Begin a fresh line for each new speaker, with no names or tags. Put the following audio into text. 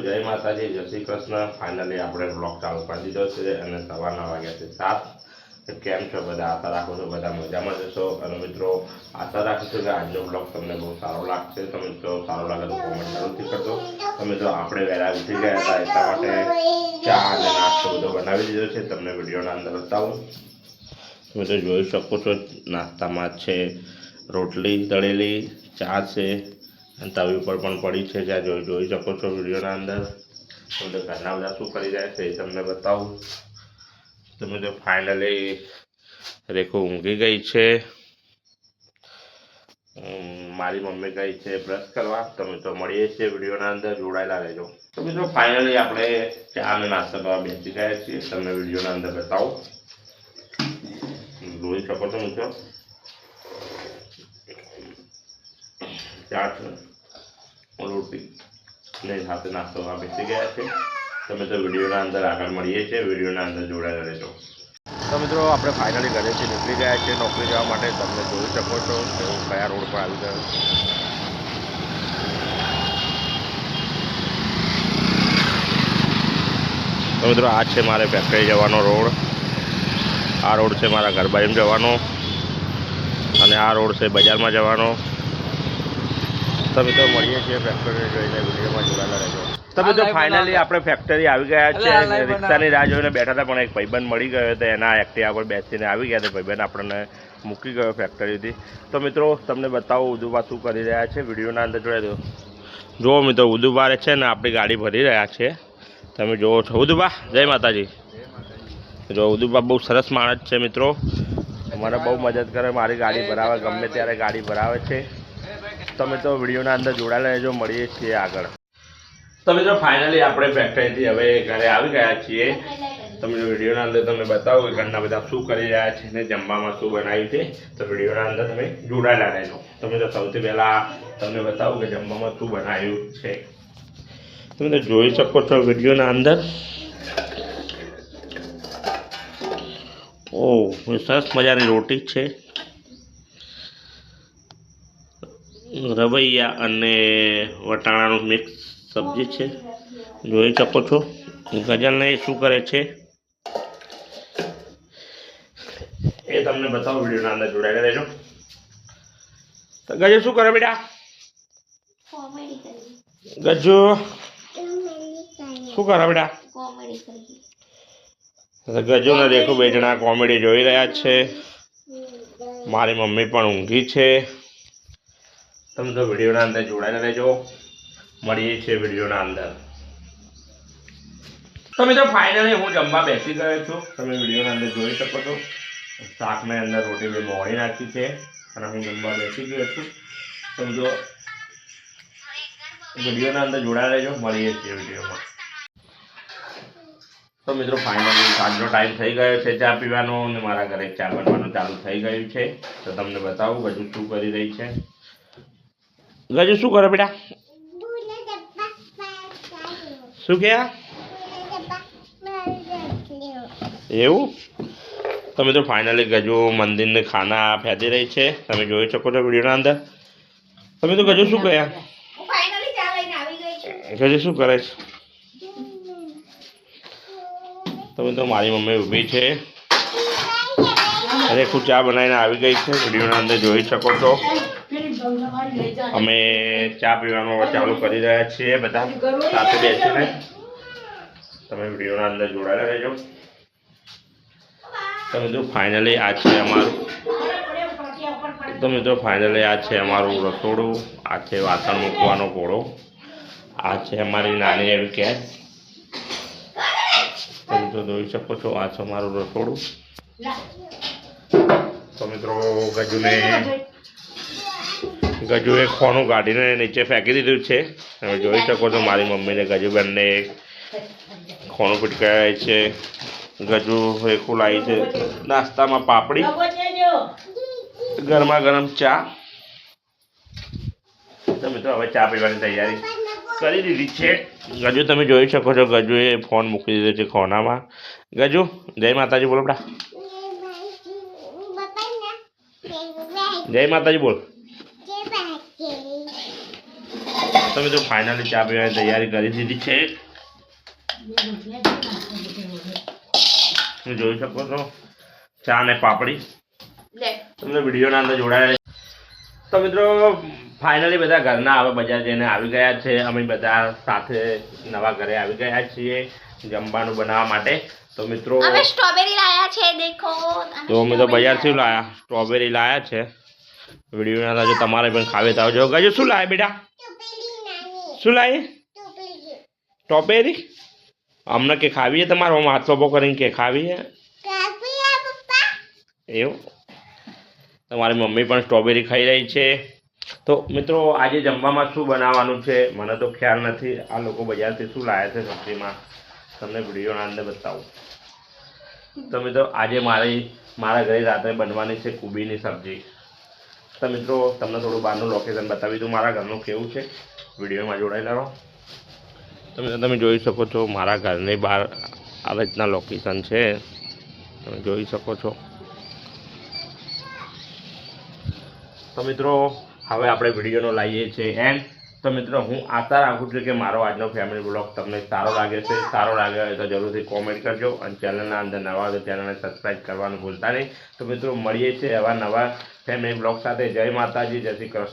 जय माताजी जय श्री कृष्ण। फाइनली આપણે બ્લોગ ચાલુ કરી દીધો છે અને સવારના વાગ્યા છે 7। કેમ છો બધા? આશા રાખું છું બધા મજામાં જશો। અને મિત્રો આશા રાખું છું કે આજનો બ્લોગ તમને બહુ સારો લાગશે। તો મિત્રો સારો લાગે તો કોમેન્ટ જરૂરથી કરજો। તો મિત્રો આપણે વહેલા ઉઠી ગયા હતા એટલા માટે ચા અને નાસ્તો બધો બનાવી દીધો છે, તમને વિડીયોના અંદર બતાવું। તમે તો જોઈ શકો છો નાસ્તામાં છે રોટલી તળેલી, ચા છે અને તવી ઉપર પણ પડી છે, જ્યાં જોઈ શકો છો વિડીયોના અંદર। તો ઘરના બધા શું કરી રહ્યા છે એ તમને બતાવું। તમે તો ફાઇનલી રેખો ઊંઘી ગઈ છે, મારી મમ્મી ગઈ છે બ્રશ કરવા। તમે તો મળીએ છીએ વિડીયોના અંદર, જોડાયેલા રહેજો। તો મિત્રો ફાઇનલી આપણે ચા અને નાસ્તા કરવા બેસી ગયા છીએ, તમને વિડીયોના અંદર બતાવું। જોઈ શકો છો મિત્રો ચા રોટી ને સાથે નાસ્તો કરવા બેસી ગયા છે। તમે તો વિડીયોના અંદર આગળ મળીએ છીએ, વિડીયોના અંદર જોડાયેલા રહેજો। તો મિત્રો આપણે ફાઇનલી ઘરેથી નીકળી ગયા છીએ નોકરી જવા માટે। તમે જોઈ શકો છો કે હું કયા રોડ પર આવી ગયો છું। તો મિત્રો આ છે મારે ફેક્ટરી જવાનો રોડ, આ રોડ છે મારા ઘર બાજુ જવાનો અને આ રોડ છે બજારમાં જવાનો। તમે તો મળીએ છીએ ફેક્ટરી જોઈને, વિડીયોમાં જોડાયેલા રહેજો। તમે તો ફાઇનલી આપણે ફેક્ટરી આવી ગયા છે। રિક્ષાની રાહ જોઈને બેઠા હતા પણ એક ભાઈબંધ મળી ગયો હતો, એના એક્ટિવા પર બેસીને આવી ગયા હતા। ભાઈબંધ આપણને મૂકી ગયો ફેક્ટરીથી। તો મિત્રો તમને બતાવો ઉદુબા શું કરી રહ્યા છે, વિડીયોના અંદર જોડાઈ દો। જુઓ મિત્રો ઉદુબા છે ને આપણી ગાડી ભરી રહ્યા છે, તમે જુઓ છો। ઉદુબા જય માતાજી। જો ઉદુબા બહુ સરસ માણસ છે મિત્રો, મને બહુ મદદ કરે, મારી ગાડી ભરાવે, ગમે ત્યારે ગાડી ભરાવે છે। તમે તો વિડીયોના અંદર જોડાયેલા રહેજો, મળીએ છીએ આગળ। તો મિત્રો ફાઇનલી આપણે ફેક્ટરીથી હવે ઘરે આવી ગયા છીએ। તમે વિડીયોના અંદર તમને બતાવો કે ઘરના બધા શું કરી રહ્યા છે ને જમવામાં શું બનાવ્યું છે, તો વિડીયોના અંદર તમે જોડાયેલા રહેજો। તમે તો સૌથી પહેલાં તમને બતાવું કે જમવામાં શું બનાવ્યું છે, તમે તો જોઈ શકો છો વિડીયોના અંદર। ઓહ સરસ મજાની રોટી છે, રવૈયા અને વટાણાનું મિક્સ સબ્જી છે, જોઈ શકો છો। ગજલને શું કરે છે એ તમને બતાવો, વિડીયોના અંદર જોડાયેલા રહેજો। તો ગજુ શું કરે બેટા? ગજુ શું કરે બેટા? ગજુ ને દેખો બે જણા કોમેડી જોઈ રહ્યા છે, મારી મમ્મી પણ ઊંઘી છે। તમે તો વિડીયોના અંદર જોડાયેલા રહેજો, મળીએ છીએ વિડીયોના અંદર। તો મિત્રો ફાઇનલી હું જમવા બેસી ગયો છું, તમે વિડીયોના અંદર જોઈ શકો છો। શાકની અંદર રોટી બે મોળી નાખી છે અને હું જમવા બેસી ગયો છું। તમે જો વિડીયોના અંદર જોડાયેલા રહેજો, મળીએ છીએ વિડીયોમાં। તો મિત્રો ફાઇનલી સાંજનો ટાઈમ થઈ ગયો છે ચા પીવાનો અને મારા ઘરે ચા બનવાનું ચાલુ થઈ ગયું છે। તો તમને બતાવું ગજુ શું કરી રહી છે। ગજુ શું કરે બેટા? શું કે એવું? તમે તો ફાઇનલી ગજુ મંદિરને ખાના ફેંદી રહી છે, તમે જોઈ શકો છો વિડીયોના અંદર। તમે તો ગજુ શું ગયા? ગજુ શું કરે છે? તમે તો મારી મમ્મી ઊભી છે, રેખું ચા બનાવીને આવી ગઈ છે, વિડીયોના અંદર જોઈ શકો છો। અમે ચા પીવાનું ચાલુ કરી રહ્યા છીએ બધા સાથે બેસીને, તમે વિડીયોના અંદર જોડાયેલા રહેજો। તમે તો ફાઇનલી આ છે અમારું, તમે તો ફાઇનલી આ છે અમારું રસોડું, આ છે વાસણ મૂકવાનો ઘોડો, આ છે અમારી નાની એવી કેસ, તમે તો જોઈ શકો છો। આ છે અમારું રસોડું। તો મિત્રો ગજુએ ખોનું કાઢીને નીચે ફેંકી દીધું છે, તમે જોઈ શકો છો। મારી મમ્મીને ગજુબેનને ખોનું પીટકાય છે, ગજુ રેખું લાવી છે નાસ્તામાં પાપડી, ગરમા ગરમ ચા। તમે તો હવે ચા પીવાની તૈયારી કરી દીધી છે। ગજુ તમે જોઈ શકો છો, ગજુએ ફોન મૂકી દીધો છે ખોનામાં। ગજુ જય માતાજી બોલો બેટા, જય માતાજી બોલ। તો મિત્રો ફાઇનલી ચા પીવાની તૈયારી કરી દીધી છે. તમે જોઈ શકો છો ચા અને પાપડી. તમને વિડીયોના અંદર જોડાયા. તો મિત્રો ફાઇનલી બધા ઘરના હવે બજાર જઈને આવી ગયા છે. અમે બધા સાથે નવા ઘરે આવી ગયા છીએ જમવાનું બનાવવા માટે. તો મિત્રો
અમે સ્ટ્રોબેરી લાયા છે દેખો.
તો અમે તો બજારથી લાયા સ્ટ્રોબેરી લાયા છે. વિડીયોના અંદર જો તમારે પણ ખાવે તો આવજો. ગજો શું લાવે બેટા? શું લાવી? સ્ટ્રોબેરી અમને કે ખાવી છે તમારે? હાથ સોપો કરીને કે ખાવી છે એવું? તમારી મમ્મી પણ સ્ટ્રોબેરી ખાઈ રહી છે. તો મિત્રો આજે જમવામાં શું બનાવવાનું છે મને તો ખ્યાલ નથી. આ લોકો બજારથી શું લાવ્યા છે સબ્જીમાં તમને વિડીયોના અંદર બતાવું. તો મિત્રો આજે મારા ઘરે રાત્રે બનવાની છે કુબીની સબ્જી. તો મિત્રો તમને થોડું બહારનું લોકેશન બતાવી દઉં મારા ઘરનું કેવું છે. વિડીયોમાં જોડાયેલા રહો. તો મિત્રો તમે જોઈ શકો છો મારા ઘરની બહાર આ રીતના લોકેશન છે. તમે જોઈ શકો છો. તો મિત્રો હવે આપણે વિડીયોનો લાવીએ છીએ એન્ડ. તો મિત્રો હું આશા રાખું છું કે મારો આજનો ફેમિલી બ્લોગ તમને સારો લાગે છે. સારો લાગ્યો હોય તો જરૂરથી કોમેન્ટ કરજો અને ચેનલના અંદર નવા હોય તો ચેનલને સબસ્ક્રાઈબ કરવાનું ભૂલતા નહીં. તો મિત્રો મળીએ છીએ એવા નવા ફેમિલી બ્લોગ સાથે. જય માતાજી, જય શ્રી કૃષ્ણ.